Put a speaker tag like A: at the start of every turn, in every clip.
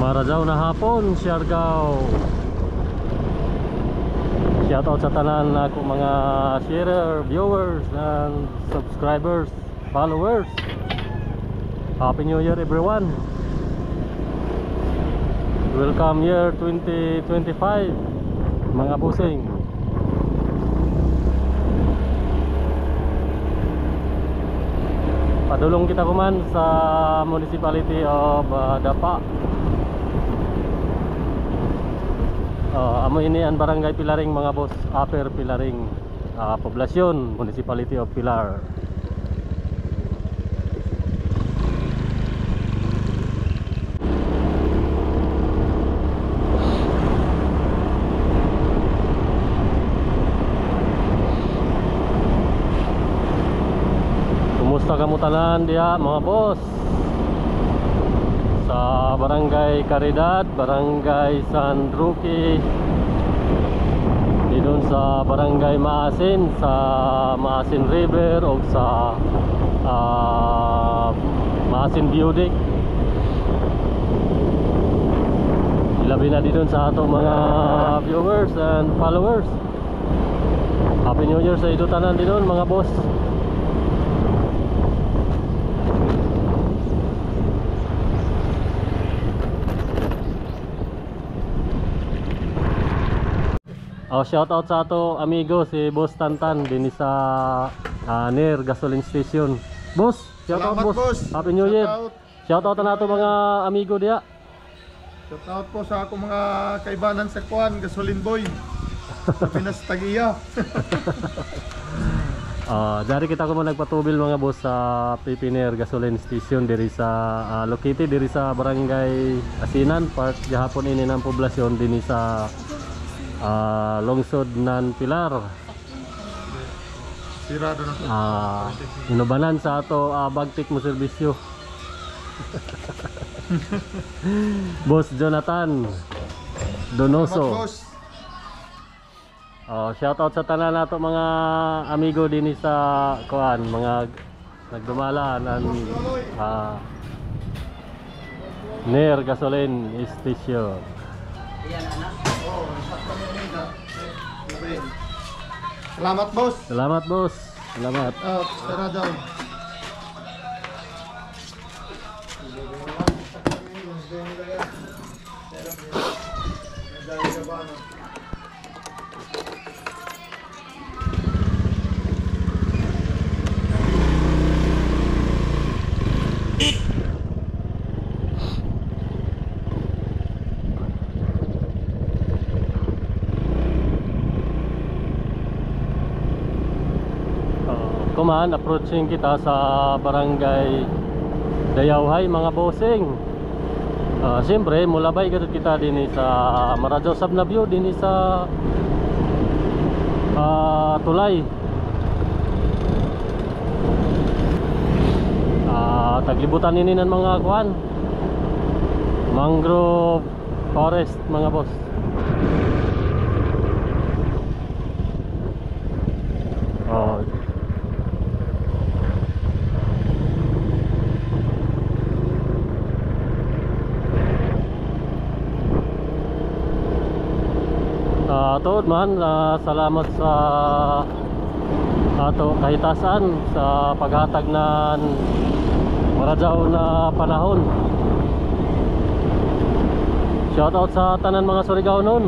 A: Maradyaw na hapon, Siargao. Shoutout sa tanan na ako mga sharer, viewers, and subscribers, followers. Happy New Year everyone. Welcome year 2025 mga busing. Padulong kita kuman sa municipality of Dapa. Amo ini ang barangay Pilaring mga boss, Upper Pilaring, poblasyon, municipality of Pilar. Kumusta kamutanan dia mga boss? Sa barangay Caridad, barangay San Roque, doon sa barangay Maasin, sa Maasin River o sa Maasin Budik. Ilabi na din sa ato mga viewers and followers. Happy New Year sa idutanan din mga boss. Shout out sa ato amigo si Boss Tantan din sa near gasoline station. Boss, shout out boss. Happy New Year. Shout out na ato mga amigo dia.
B: Shout out po sa ako mga kaibanan sa Kuan, Gasoline Boy. Sa Pinas Tagiya.
A: Dari kita ko mo nagpatubil mga boss sa Pipiner gasoline station diri sa located diri sa barangay Asinan, part gahapon ini ng poblasyon din sa lungsod ng Pilar.
B: Sirado na to.
A: Inubanan sa ato bagtik mo serbisyo. Boss Jonathan Donoso. Shout out sa tanan nato mga amigo din sa kuan, mga nagdumalan and near gasoline station.
B: Salamat boss.
A: Salamat boss. Salamat.
B: Sarado.
A: Kuman, approaching kita sa barangay Dayawhay mga bossing. Siyempre mulabay kadto kita din sa Maradyaw Sabnabyo din sa Tulay. Taglibutan nini ng mga kuan, mangrove forest mga boss. Tuod man, salamat sa ato kahitasan sa paghatag ng Maradyaw na panahon. Shoutout sa tanan mga Surigao nun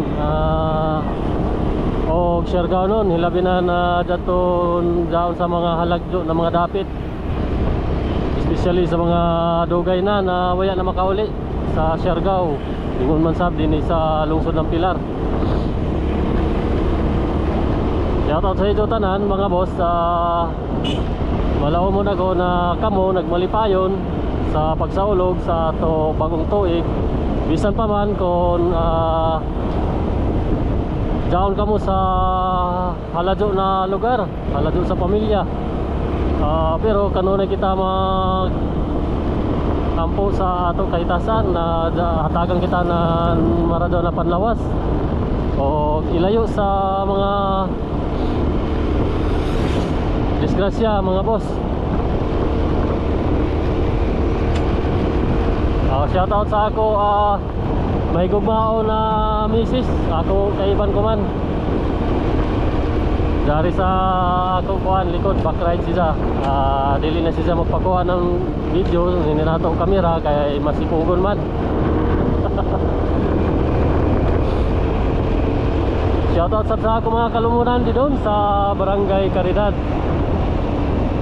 A: o Siargao nun, hilabi na daton daon sa mga halagyo na mga dapit, especially sa mga dugay na waya na makauli sa Siargao, ingon man sab din sa lungsod ng Pilar. Shoutout sa inyo tanan mga boss. Malaw mo na ko na kamo nagmalipayon sa pagsaulog sa ato bagong tuig. Bisan pa man kung daon kamo sa haladyo na lugar, haladyo sa pamilya, pero kanunay kita mag tampo sa ato kahitasan na hatagan kita ng Maradyaw na panlawas o ilayo sa mga disgrasya mga boss. Shout out sa ako may gugmao na misis ako kay Iban Kuman. Dari sa ako kuan likod backride siya. Dili na siya magpakuha ng video, hindi na atong kamera kaya masipugon man. Shoutout sa ako mga kalumunan di doon sa Barangay Caridad.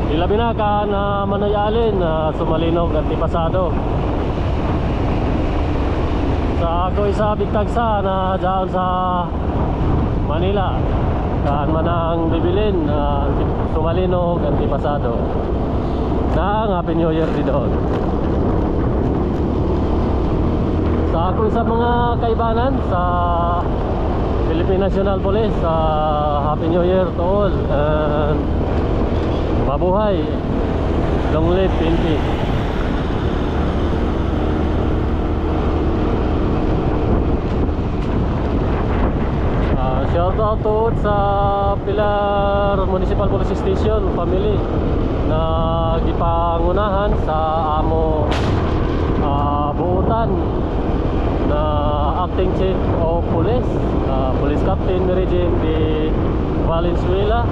A: Ilabi na ka na Manayalin, Sumalinog at Tipasado. Sa ako isa bigtagsa na dyan sa Manila. Kaan man ang bibilin, Sumalinog at Tipasado. Na Happy New Year di doon. Sa ako isa mga kaibanan sa Philippine National Police, Happy New Year to all and mabuhay, long live PNP. Shout out to sa Pilar Municipal Police Station family na gipangunahan sa amo buutan na Acting Chief of Police, Police Captain Meridin de Valenzuela.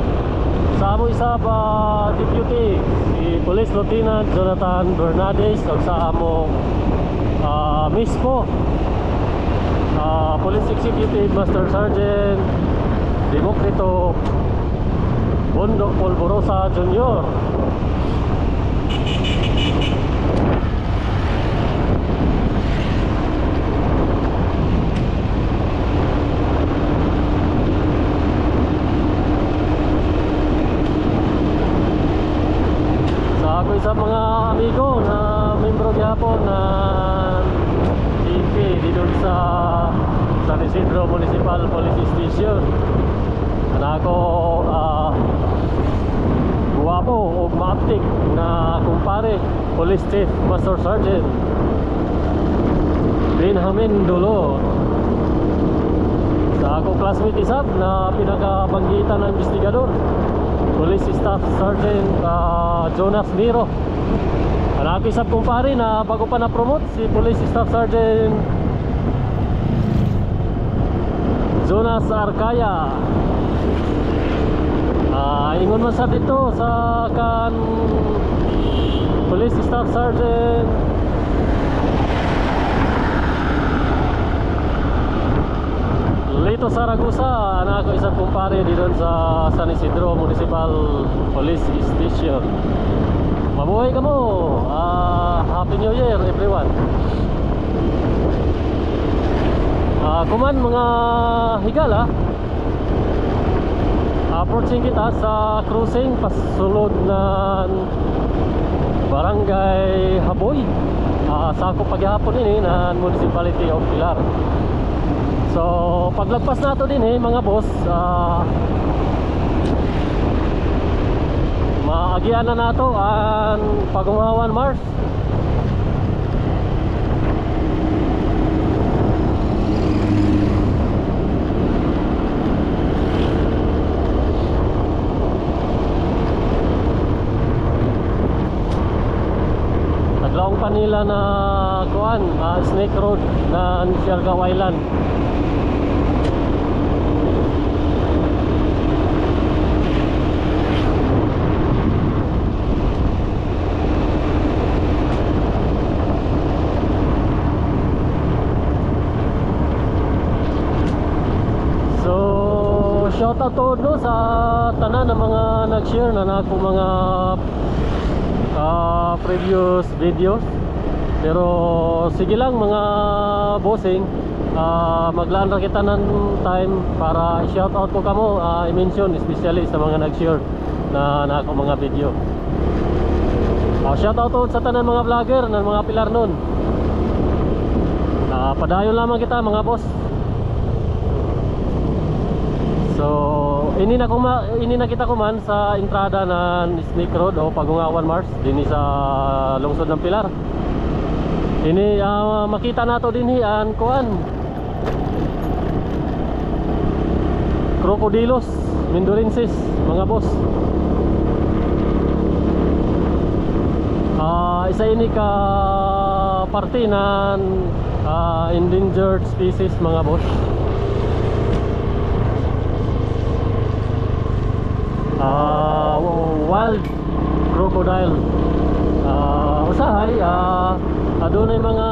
A: Sa amo isa pa Deputy si Police Lieutenant Jonathan Bernades o sa amo mismo Police Executive Master Sergeant Demokrito Bondok Polvorosa Jr. Sa mga amigo na membro gyapon na PNP dito sa San Isidro Municipal Police Station. Ako guwapo o maaptik na kumpare Police Chief Master Sergeant Benjamin Dulo. Sa ako classmate isab na pinakabanggitan ng investigador Police Staff Sergeant Jonas Miro. Anak isab kumpare na bago pa na-promote si Police Staff Sergeant Jonas Arcaya. Ingon man sa dito sa kan Police Staff Sergeant Lito Saragusa, anak ko isang kumpare dito sa San Isidro Municipal Police Station. Mabuhay ka mo. Happy New Year everyone. Kuman mga higala, approaching kita sa cruising pasulod ng Barangay Haboy, sa ako paghapon ini ng Municipality of Pilar. So paglagpas nato din mga boss, maagyan na nato ang Pagungawan Mars. Naglaong pa nila na kuan, Snake Road na Siargao Island. Shout out to no sa tanan ng mga nag-share na nako mga previous videos. Pero sige lang mga bossing, maglaan ra kita ng time para i-shout out ko kamo, i-mention especially sa mga nag-share na nako mga video. Shout out to sa tanan mga vlogger ng mga Pilar nun. Padayon lamang kita mga boss. So ini na kita kuman sa entrada ng Snake Road o Pagungawan Mars dinhi sa lungsod ng Pilar. Ini makita nato dinhi an kuan Crocodilos Mindorensis mga boss. Isa ini ka parte ng endangered species mga boss. Wild crocodile. Usahay adunay mga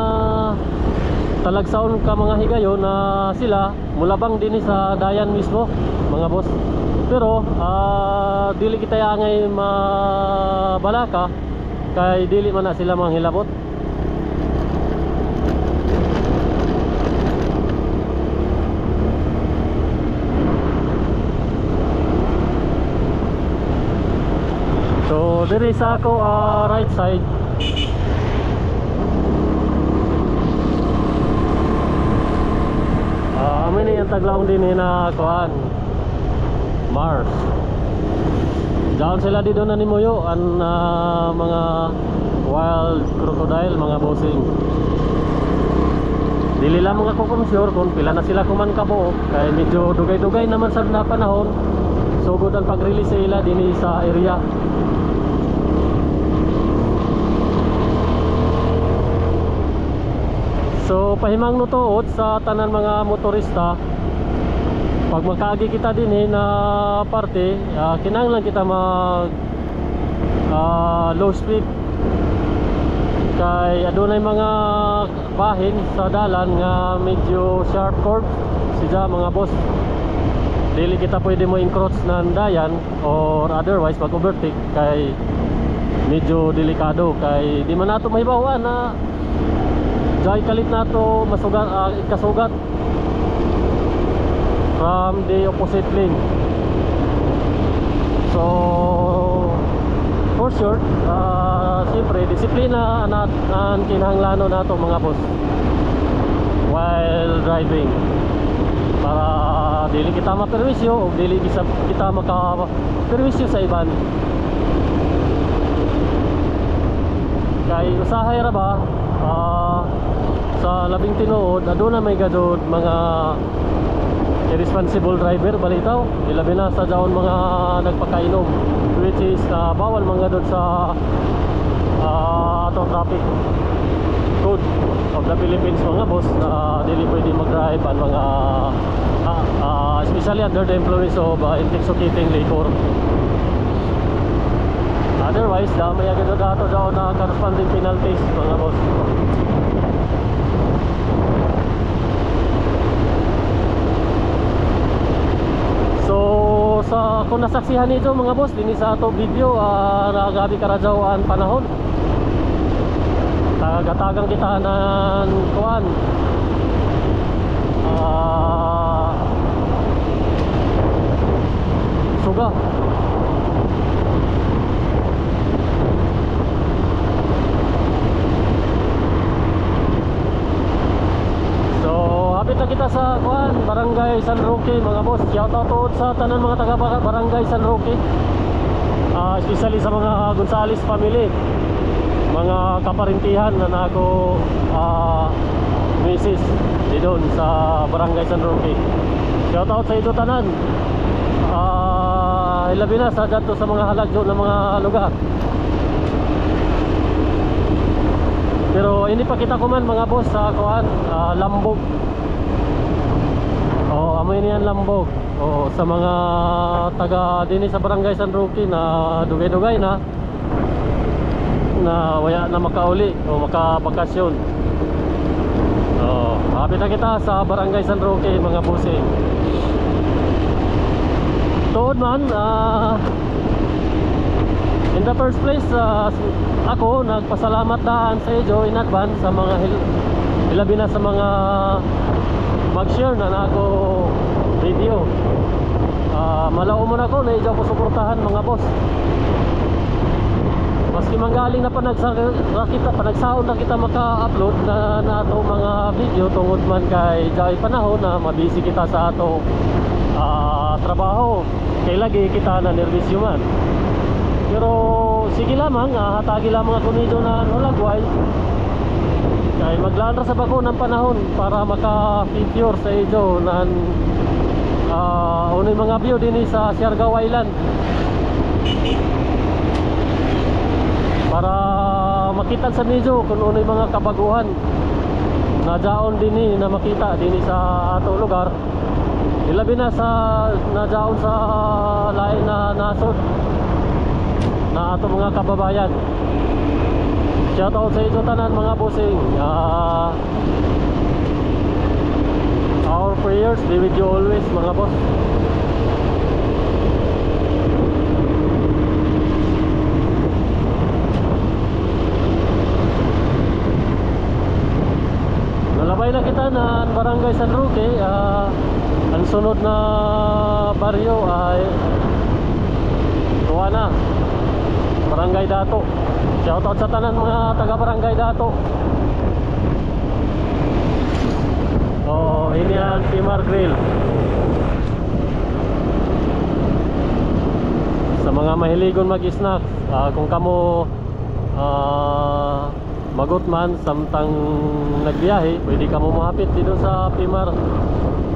A: talagsaon ka mga higayon na sila mulabang din sa dayan mismo mga boss. Pero dili kita angay mabalaka kay dili man na sila mga hilabot. So diri sa ako right side amin yung taglaong din na kuhan Mars. Diyan sila dito na ni Muyo ang mga wild crocodile mga bossing. Dili lang mga kukumsure kung pila na sila kuman kabo kay medyo dugay-dugay naman sa na panahon. Sugod ang pag-release sila din sa area. So pahimang nutuod sa tanan mga motorista, pag makaagi kita din na parte, kinahanglan kita mag low speed kay adunay mga bahin sa dalan nga medyo sharp curve siya mga boss. Dili kita pwede mo encroach ng dayan or otherwise mag overtake kay medyo delikado kay di man nato mahibawan na dahil kalit na ito kasugat from the opposite lane. So for sure siyempre disiplina ang kinahanglanon nato mga boss while driving para dili kita maperwisyo o dili kita makaperwisyo sa iban. Kay usahay ra ba sa labing tinuod aduna may gadod mga irresponsible driver balitaw ilabi na sa daon mga nagpakainom which is bawal mga gadod sa atong traffic code of the Philippines mga boss na dili pwede mag-drive ang mga especially under the influence of intoxicating liquor. Otherwise may agad dato daw na corresponding penalties mga boss. So kung nasaksihan nito mga boss din sa ato video nagabi karadyaw ang panahon tagatagang kita ng kuan suga. Hapit na kita sa kuan Barangay San Roque mga boss. Shout out to sa tanan mga taga Barangay San Roque, especially sa mga Gonzales family, mga kaparintihan na nako misis di doon sa Barangay San Roque. Shout out sa ito tanan, ilabi na sa dato sa mga halagyo ng mga lugar. Pero hindi pa kita kuman mga boss sa kuan Lambog. Amoy niyan Lambog. Sa mga taga din sa Barangay San Roque na dugay-dugay na waya na makauli o makabakasyon. Hapit na kita sa Barangay San Roque mga bossing. Tuod man in the first place ako nagpasalamat daan sa iyo in advance sa mga ilabi na sa mga mag-share na ako video. Malao mo na ako na ko suportahan mga boss. Maski manggaling na panagsaon na kita maka-upload na ato mga video tungod man kay dahil panahon na mabisi kita sa ato trabaho kay lagi kita na nervisyo man. Pero sige lamang hatagi lamang ako nito na lagway kay maglaan ra sa bako ng panahon para maka-feature sa iyo nan unay mga view din sa Siargao Island para makita sa niyo kung unay mga kabaguhan najaon din ni na makita din sa ato lugar. Ilabi na sa najaon sa lain na nasod na ato mga kababayan. Shout out sa inyo tanan mga bossing. Our prayers be with you always mga boss. Nalabay na kita na Barangay San Roque. Ang sunod na baryo ay Tuana, Barangay Dato. Shout out sa tanan mga taga Barangay Dato. Ini ang Timar Grill. Sa mga mahiligon mag-snack, kung kamo magot man samtang nagbiyahe, pwede kamo mahapit dito sa Timar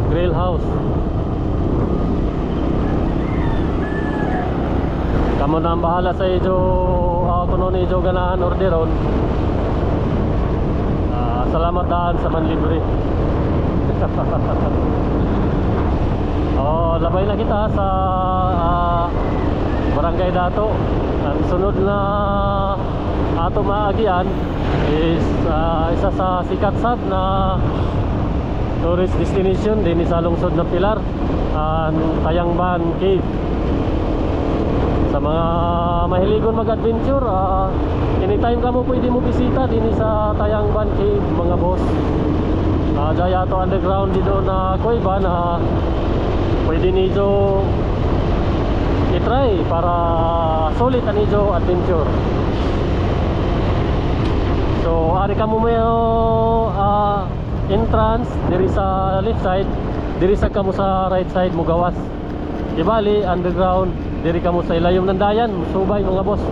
A: Grill House. Kamo na ang bahala sa ijo kuno ni ijo ganahan orderon. Salamat daan sa manlibre. Labay na kita sa Barangay Dato. Ang sunod na ato maagian is isa sa sikat sab na tourist destination din sa lungsod ng Pilar, ang Tayangban Cave. Sa mga mahiligon mag-adventure, anytime ka mo pwede mo bisita din sa Tayangban Cave mga boss. Daya to underground dito na kuweba na pwede niyo i-try para solid ang niyo adventure. So ari ka mo may entrance diri sa left side, diri sa kamo sa right side mo gawas. Ibali underground diri kamo sa ilayom ng dayan, subay mga boss.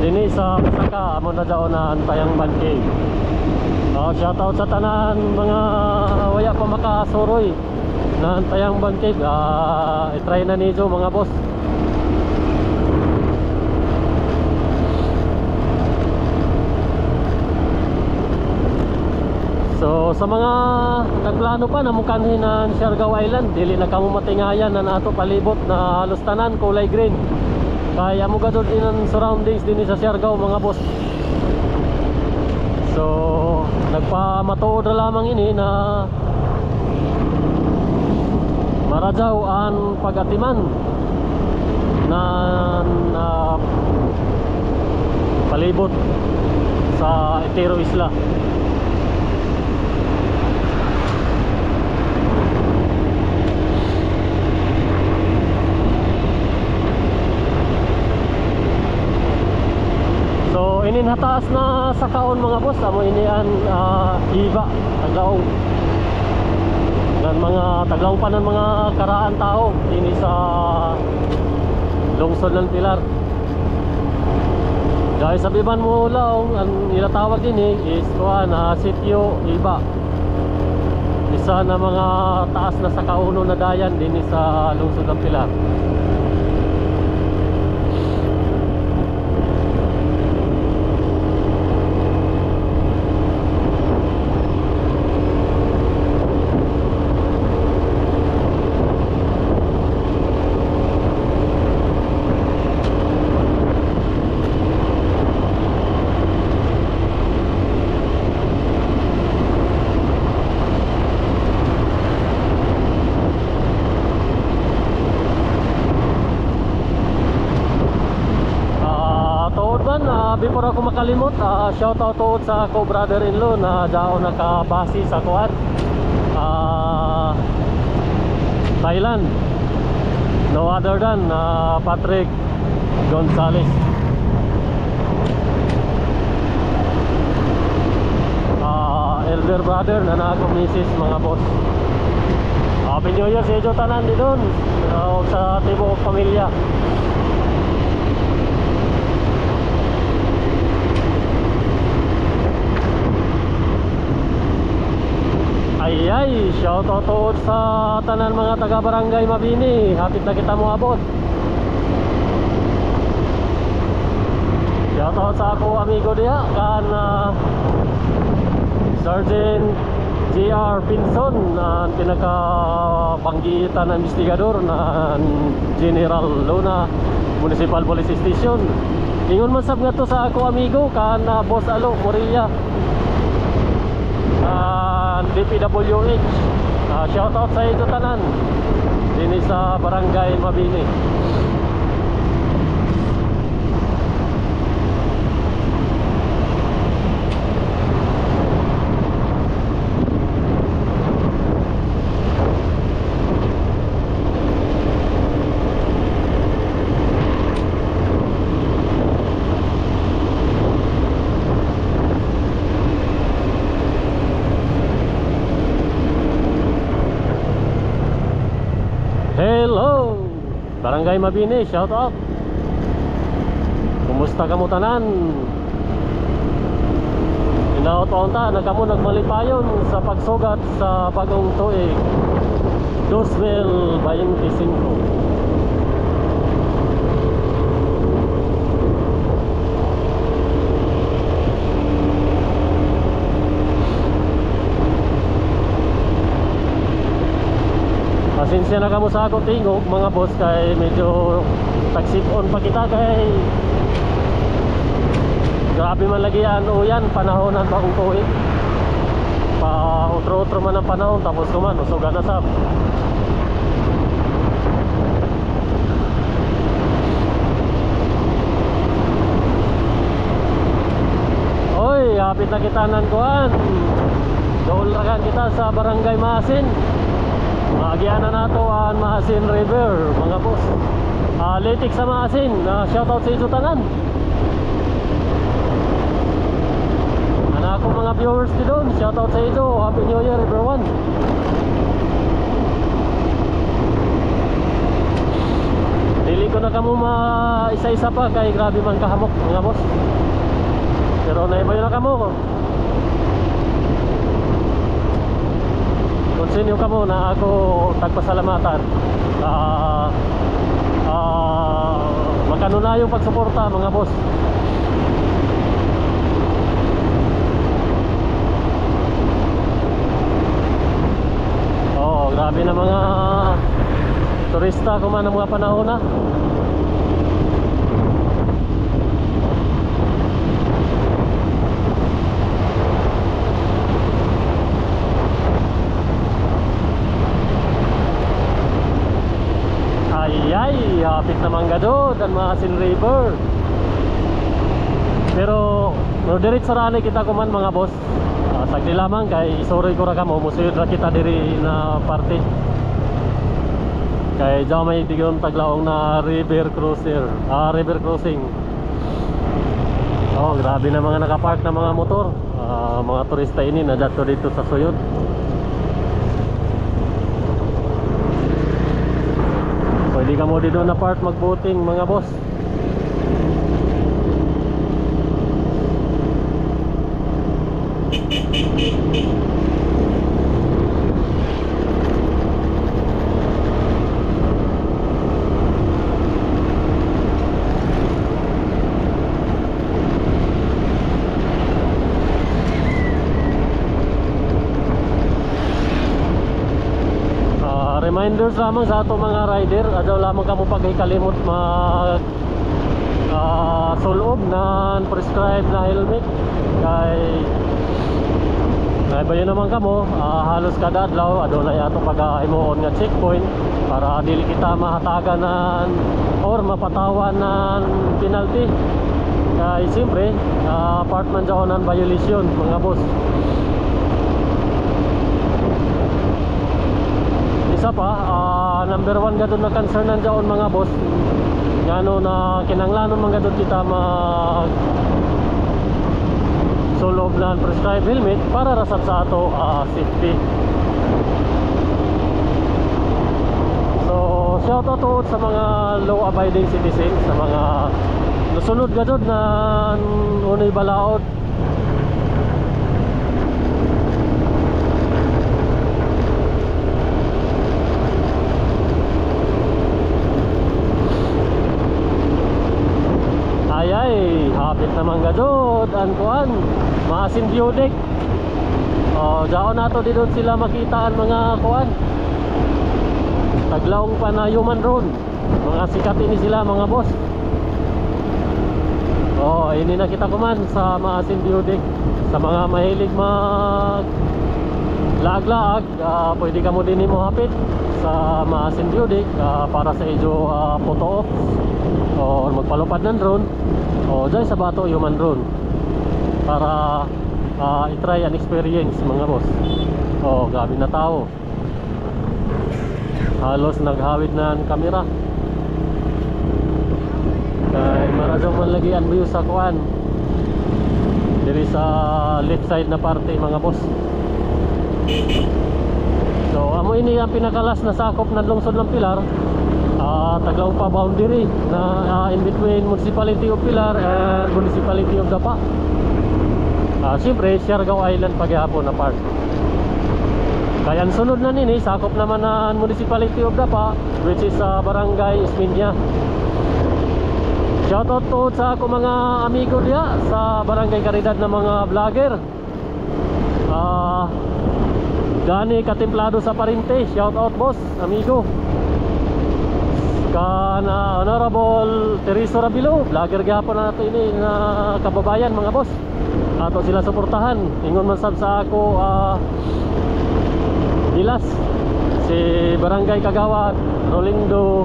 A: Dini sa Pasaka amo na daw na Tayangban Cave. Shout out sa tanan mga waya pa makasuroy na Tayangban Cave. I-try na niyo mga boss. So sa mga nagplano pa na mukanhin ng Siargao Island, dili na kamo matingayan na nato palibot na halos tanan kulay green. Kaya mo gadod din ang surroundings din sa Siargao mga boss. So nagpamatuod na lamang ini na maradyaw ang pag-atiman na palibot sa Itero Isla. So ininhataas na sa kaon mga boss, amo ini an iba taglaong ng mga taglaong pa ng mga karaan tao ini sa lungsod ng Pilar. Dahil sa biban mo laong ang ilatawag din is sitio iba, isa na mga taas na sa kauno na dayan din sa lungsod ng Pilar. Before ako makalimot, shout out to sa ko brother-in-law na dao nakabase sa kuan Thailand. No other than Patrick Gonzales. Elder brother na naako misis mga boss. Happy New Year sa inyo tanan di doon sa tibuok pamilya. Ay, shout out sa tanan mga taga Barangay Mabini. Hapit na kita mo abot. Shoutout sa ako amigo diha kan Sergeant JR Pinson na pinakabanggitan ng investigador na General Luna Municipal Police Station. Ingon man sab nga to sa ako amigo kan Boss Alo Moria DPWH. Shoutout sa ito tanan din sa Barangay Mabini. Hello Barangay Mabini, shout out. Kumusta kamo tanan? Inaot-on ta nagkamo nagmalipayon sa pagsugat sa bagong tuig 2025. Pasensya na kamo sa akong tingog mga boss kay medyo tagsipon pa kita kay grabe man lagi yan uyan panahonan bagong tuig. Pa utro-utro man ang panahon tapos kuman usugan na sab. Oy, hapit na kita nan kuan. Dool ra kita sa Barangay Masin. Agian na nato ang Masin River mga boss. Litik sa Masin, shoutout sa iso tanan. Anak ko mga viewers di doon, shoutout sa iso. Happy New Year everyone. Dili ko na kamo isa-isa pa kay grabe man kahamok mga boss. Pero naibayo na kamo. Continue ka muna, ako tagpasalamatan magkano na yung pagsuporta mga boss. Oo, grabe na mga turista kuman ng mga panahon na. Ay, hapit naman gadod ang Masin River. Pero diretso rani kita kuman mga boss. Sagdi lamang kay sorry ko ra kamo musuyod ra kita diri na parte. Kay jaw may digon taglaong na river crossing. Oh, grabe na mga nakapark na mga motor. Mga turista ini nadto dito sa suyod. Pwede ka mo dito na part mag-boating mga boss. Reminders lamang sa ato mga rider, adaw lamang kamo paghikalimot mag sulob na prescribed na helmet kay bayo naman kamo halos kada adlaw adunay ato pag-himuon nga checkpoint para dili kita mahatagan or mapatawan ng penalty. Kay siyempre part man dyan ng violation mga boss. Isa pa, number one gadon na concern nandiyan mga boss. Ngano na kinanglanon man gadon kita mag sulob na prescribed helmet para rasat sa ato safety. So, shout out to sa mga law abiding citizens, sa mga nasunod gadon na unay balaod. Hapit naman gajod ang kuan, maasin biodek. Daon nato di doon sila makita ang mga kuan. Taglaong pa na human drone. Mga sikat ini sila mga boss. Ini na kita kuman sa maasin biodek. Sa mga mahilig mag laag-laag, pwede ka mo din mo hapit sa maasin biodek para sa iyo photo off o magpalupad ng drone o dyan sa bato human drone para i-try and experience mga boss. Gabi na tao, halos naghawid na ang kamera kay maradyo man lagi ang view sa kuan diri sa left side na parte mga boss. So amo ini ang pinakalas na sakop ng lungsod ng Pilar. Taglaw pa boundary na in between Municipality of Pilar and Municipality of Dapa. Siyempre Siargao Island paghihapon na part. Kaya ang sunod na nini sakop naman ng Municipality of Dapa, which is Barangay Isminya. Shoutout po sa ako mga amigo diya sa Barangay Caridad na mga vlogger. Gani katemplado sa Parinte, shoutout boss, amigo. Kana Honorable Teriso Rabilo, vlogger gyapon na nato ini na kababayan mga boss. Ato sila suportahan. Ingon man sad sa ako Dilas, si Barangay Kagawad, Rolindo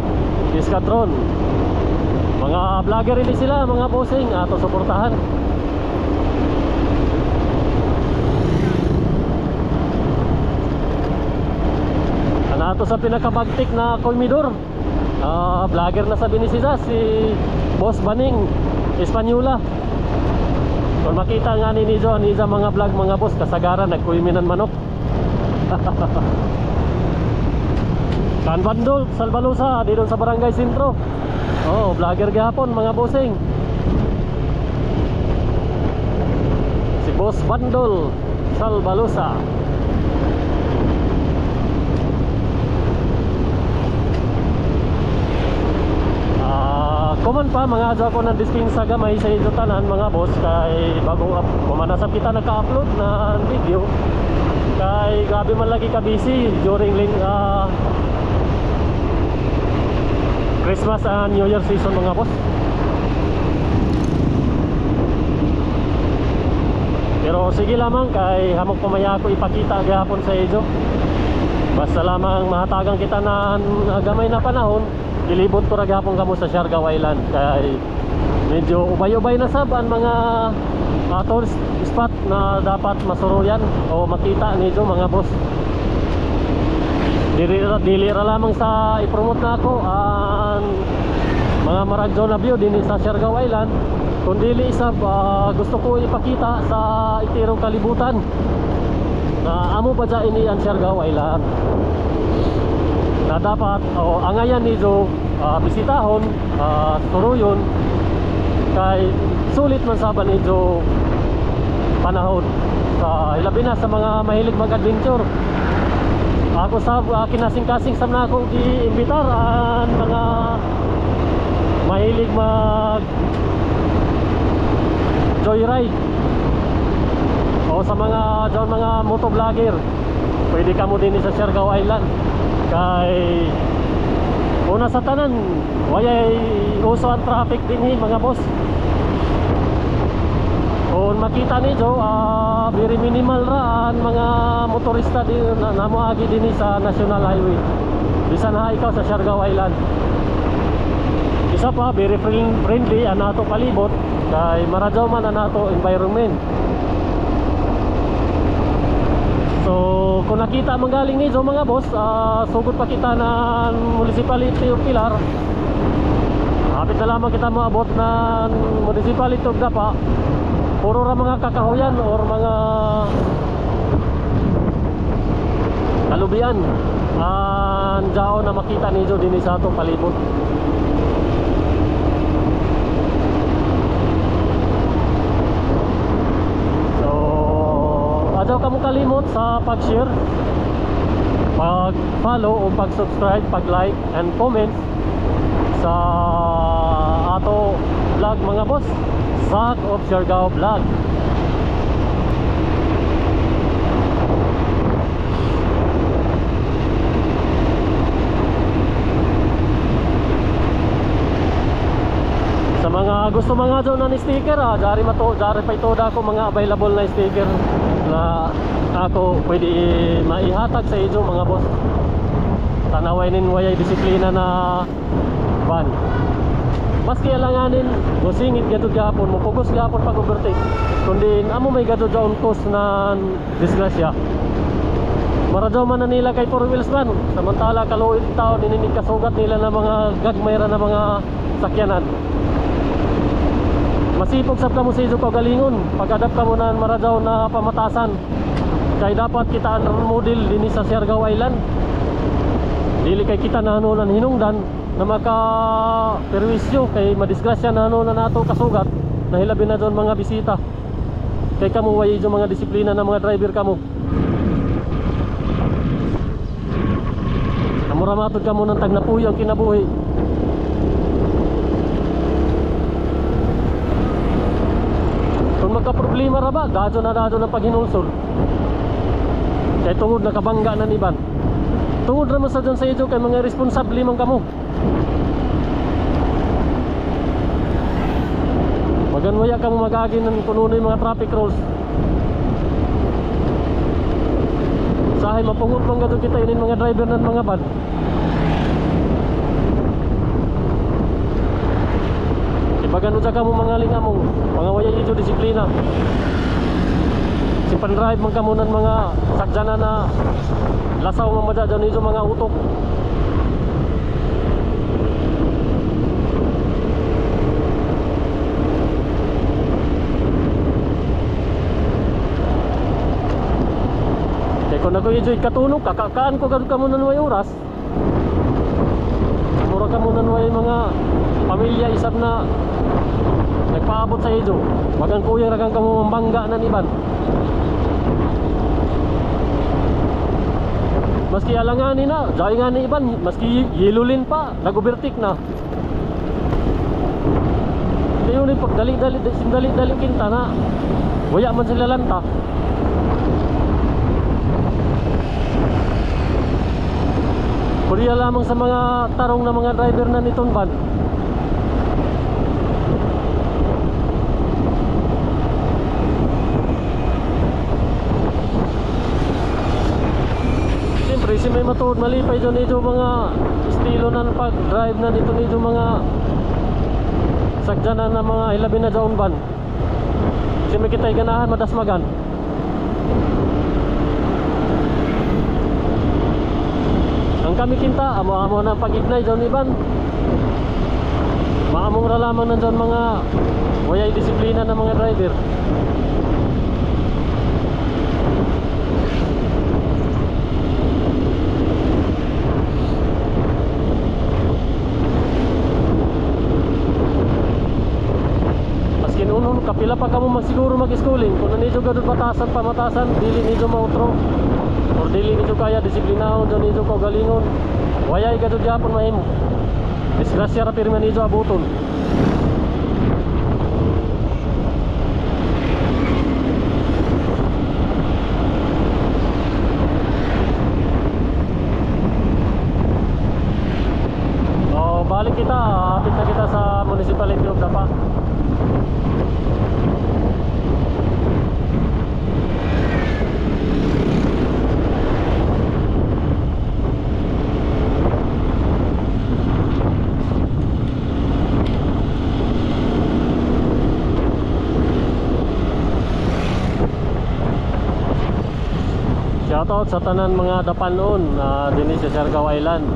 A: Iskatron. Mga vlogger ini sila mga bossing, ato suportahan. Ato sa pinakabagtik na Colmidor, vlogger na sabi ni Siza, si Boss Baning Espanyula. Kung makita nga ni Nizo mga vlog mga boss, kasagaran nagkuiminan manok. San Bandol, Salbalusa, di doon sa Barangay Sintro. Vlogger gahapon mga bossing. Si Boss Bandol, Salbalusa. Kuman pa mga adyo ko ng dispensa gamay sa ito tanan mga boss, kay bago kumanasap kita naka-upload na video kay gabi man lagi ka busy during Christmas and New Year season mga boss. Pero sige lamang kay hamok pamaya ko ipakita gahapon sa iyo. Basta lamang mahatagang kita na gamay na panahon, ilibot ko ragapon kamo sa Siargao Island kay medyo ubay-ubay na sab ang mga tourist spot na dapat masuruyan o makita nito mga boss. Dili ra lamang sa ipromote na ako ang mga maragyo na view din sa Siargao Island, kundi isab gusto ko ipakita sa itirong kalibutan na amo pa dyan ini ang Siargao Island na dapat angayan nito bisitahon, suruyon kay sulit man saban nito panahon sa ilabi na sa mga mahilig mag-adventure. Ako sa kinasing-kasing sa na ako i-imbitar ang mga mahilig mag joyride o sa mga motovlogger, pwede ka mo din sa Siargao Island kay una sa tanan wayay uso ang traffic din mga boss. Kung makita niyo very minimal ra ang mga motorista din na moagi din sa National Highway bisan ha ikaw sa Siargao Island. Isa pa very friendly ang ato palibot kay maradyaw man ang ato environment. So kung nakita manggaling niyo mga boss, sugod pa kita ng Municipality of Pilar, hapit na lamang kita maabot ng Municipality of Dapa. Puro ra mga kakahuyan or mga kalubian ang dao na makita niyo din sa atong palibot. Adyaw ka mo kalimot sa pag-share, pag-follow o pag-subscribe, pag-like and comment sa ato vlog mga boss Zach of Siargao Vlog. Sa mga gusto mga dyan na ni sticker dari pa ito ako mga available na sticker na ako pwede maihatag sa inyo mga boss. Tanaway nin wayay disiplina na van. Maski alanganin gusingit gadud gapon mo pugos gapon pag overtake. Kundi amo may gadud daw cost na disgrasya. Maradaw man na nila kay four wheels man. Samantala kaluoy taon ininig kasugat nila na mga gagmayra na mga sakyanan. Masipog sab ka mo sa iso kagalingon. Pag-adapt ka mo na maradaw na pamatasan. Kaya dapat kita ang model din sa Siargao Island. Dili kay kita na ano nan hinungdan na maka perwisyo kay madisgrasya na ano na nato kasugat na hilabi na doon mga bisita. Kay kamo way mga disiplina na mga driver kamo. Amuramatod kamo ng tagnapuy ang kinabuhi. Kung magka-problema ra ba, dado ng paghinulsol. Kaya tungod nakabangga na niban. Tungod ra man sa dyan sa iyo kay mga responsable man kamo. Maganwaya kamo magagi ng pununoy mga traffic rules. Sahay mapungot man gadto kita inin mga driver ng mga van. Bagano sa kamo mga lingamong mga waya ito disiplina. Simpan drive man kamo ng mga sakjana na lasaw mamadya dyan ito mga utok. Kaya kung nag-enjoy katunog, kakakaan ko gano'n kamo ng may oras. Mura kamo ng may mga pamilya isab na nagpaabot sa iyo. Wagang kuya ragang kamo mambangga ng iban. Maski alanganin na, dahil nga ni iban, maski yilulin pa, nag-overtake na. Hindi yun pag dali-dali kinta na waya man sila lanta. Kuriya lamang sa mga tarong na mga driver na nitong van. Siyempre, si may matuod malipay doon ito mga estilo ng pag-drive na dito mga sakjanan na mga hilabi na daon van. Siyempre kita'y ganahan madasmagan. Ang kami kinta, amo-amo na pag-ignay doon iban. Maamong ra lamang nandoon mga wayay disiplina ng mga driver. Maskin unon, kapila pa kamo magsiguro mag-schooling. Kung nanito gadod batasan, pamatasan, dili nito mautro. Or dili nito kaya disiplinahon, doon nito kaugalingon. Wayay gadod yapon mahimo. Disgrasya ra pirmi nito abuton. So balik kita, hapit na kita sa municipality of Dapa. Shoutout sa tanan mga dapan noon din sa Siargao Island.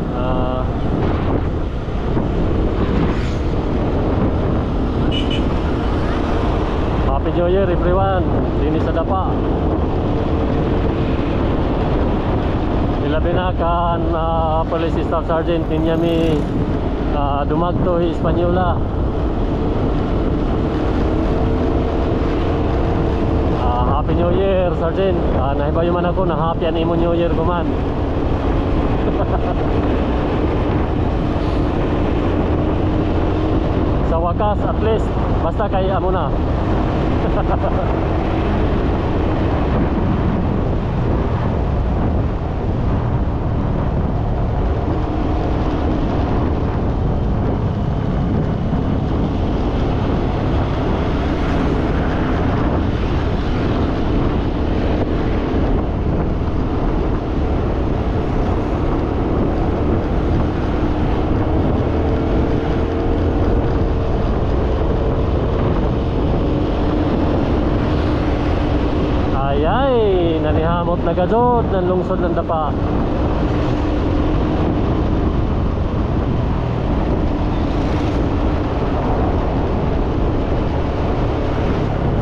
A: Happy New Year everyone din sa Dapa. Ilabi na kan Police Staff Sergeant Ninyami Dumagto Hispaniola. Happy New Year, Sergeant. Nahibayo man ako na happy an imo New Year guman. Sa wakas at least basta kay amo na. Ayay, nanihamot na gajod ng lungsod ng Dapa.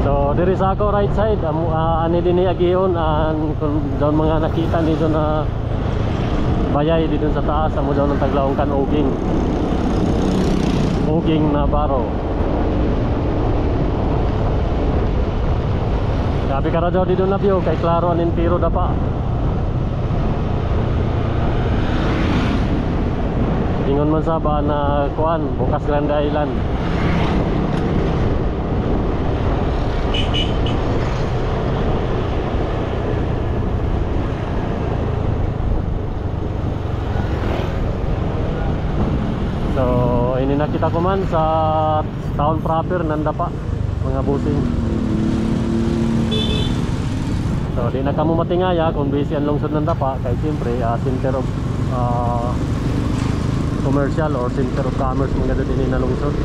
A: So diri sa ako right side ani din ni agihon kung doon mga nakita dito na bayay dito sa taas amo daw ng taglaong kan uging na baro. Sabi ka radyo dito na view kay klaro anin tiro Dapa. Ingon man sa ba na kuan bukas Grande Island. So ini nakita ko man sa town proper ng Dapa mga busing. So di na kamo matingaya kung busy ang lungsod ng Dapa kay siyempre center of commercial or center of commerce mga din na lungsod.